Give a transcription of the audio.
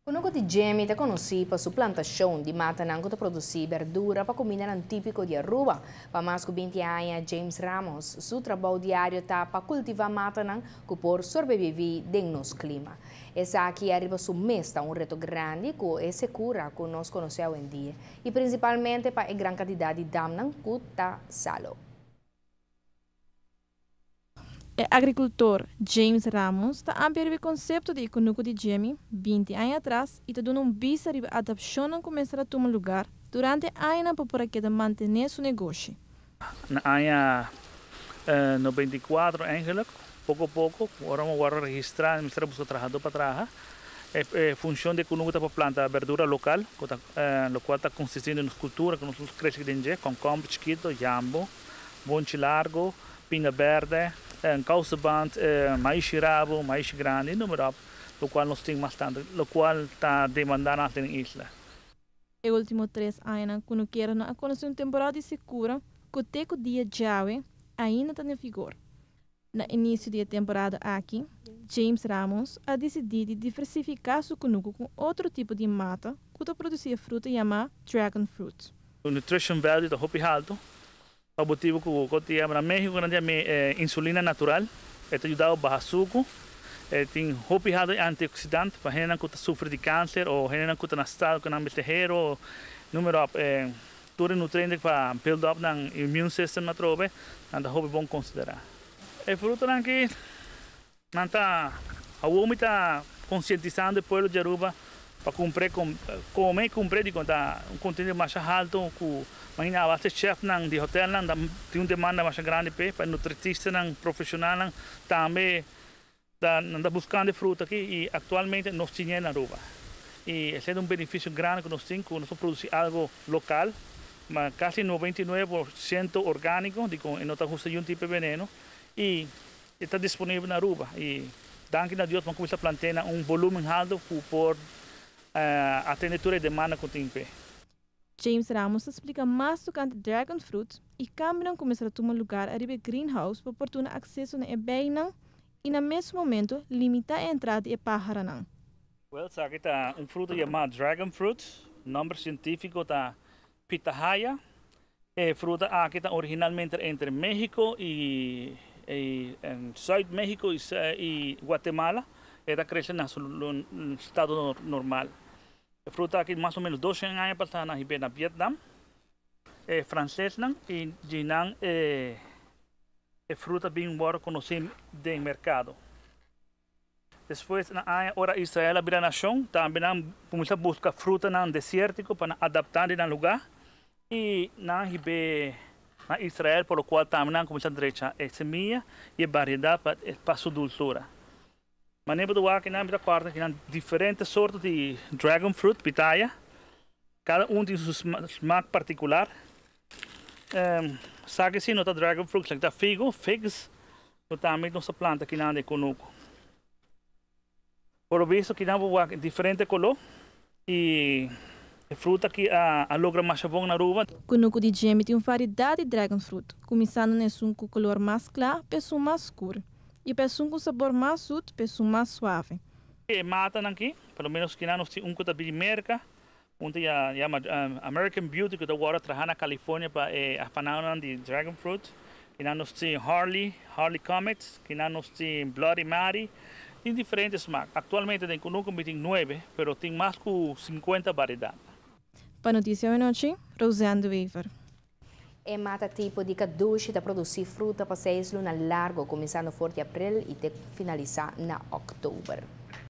O nuco di Jamie è conosciuto per la plantazione di mata che produce verdura per comida tipico di Aruba. Per mais de 20 anni, James Ramos, seu trabalho diário está para cultivar mata que por sobreviver no nosso clima. Essa aqui arriba a mês um reto grande que é segura que nós conhecemos em dia e principalmente para a grande quantidade de dam que está salo. O agricultor James Ramos está ampliando o conceito de econômico de Jamie 20 anos atrás e está dando vista de adaptação que começar a tomar lugar durante anos para que manter seu negócio. Na área 94 eigenlijk, pouco a pouco, agora registrar, ministrar buscar trabalhador para trabalhar. É função de econômico para plantar verdura local, o qual está consistindo em cultura que nós crescemos dentro, com combo, chiquito, jambo, bonche largo, pinga verde, causaband, maíz rabo, maíz grande, número, o qual nós temos bastante, o qual está demandando na isla. Os últimos 3 anos, quando querem a conhecer uma temporada segura, que o teco dia Jawe ainda está em vigor. No início da temporada aqui, James Ramos a decidido diversificar seu conuco com outro tipo de mata que produzia fruta chamada Dragon Fruit. O nutrition value está muito alto. O motivo que eu tenho na México é insulina natural, ajuda a baixar açúcar, tem muito alto antioxidante para gente que sofre de câncer ou gente que está na estado que não é terreiro, número todo nutriente para build up ng immune system na trobe, nanda muito bom considerar. É fruta que nanta a homem está conscientizando o povo de Aruba para comer de conta conteúdo mais alto que imagina a chef de hotel tem uma demanda mais grande para nutritista profissional também anda buscando fruta aqui e atualmente nós temos na Aruba e esse é benefício grande que nós temos quando nós produzimos algo local mas quase 99% orgânico e não está usando nenhum tipo de veneno e está disponível na Aruba e danke a Deus vamos começar a plantar volume alto por atender toda a demanda que tem. James Ramos explica mais sobre Dragon Fruit e Cameron começar a tomar lugar a greenhouse para oportunar acesso na ebeinan e no mesmo momento limitar a entrada de pájaro. Well, sabe que tá fruto chamado Dragon Fruit, o nome científico tá pitahaya. É fruta aqui está originalmente entre México e Sul México e Guatemala. Está crescendo no estado normal. A fruta aqui mais ou menos 12 anos para estar na Vietnã. É francês e Jinan é fruta bem embora conhecida do mercado. Depois na hora Israel abrir a nação, também começar a buscar fruta no desértico para adaptar no lugar. E na Israel, por o qual também começar a deixar semilla e variedade para sua dulçura. Mas nem do aqui na quarta que diferentes sortes de dragon fruit, pitaya. Cada tem seu smack particular. Sabe se nota dragon fruit, que tá figs, também nossa planta que não é conuco. Por visto que não é diferente color e fruta que a logra mais bom na Aruba. Conuco de Jamie tem uma variedade de dragon fruit, começando nesse com color mais claro, pessoa mais escuro. E pessoa com sabor mais suave, pessoa mais suave. Mata aqui, pelo menos que nós temos que de merca, onde chama American Beauty que agora trabalha na Califórnia para a fauna de Dragon Fruit. Que nós temos Harley Comet, que nós temos Bloody Mary, tem diferentes marcas. Atualmente tem conosco 9, mas tem mais de 50 variedades. Para Notícia Noite, Rosane Weaver. É mata tipo de caduche para produzir fruta para 6 lunas largo, começando forte em abril e finalizar na outubro.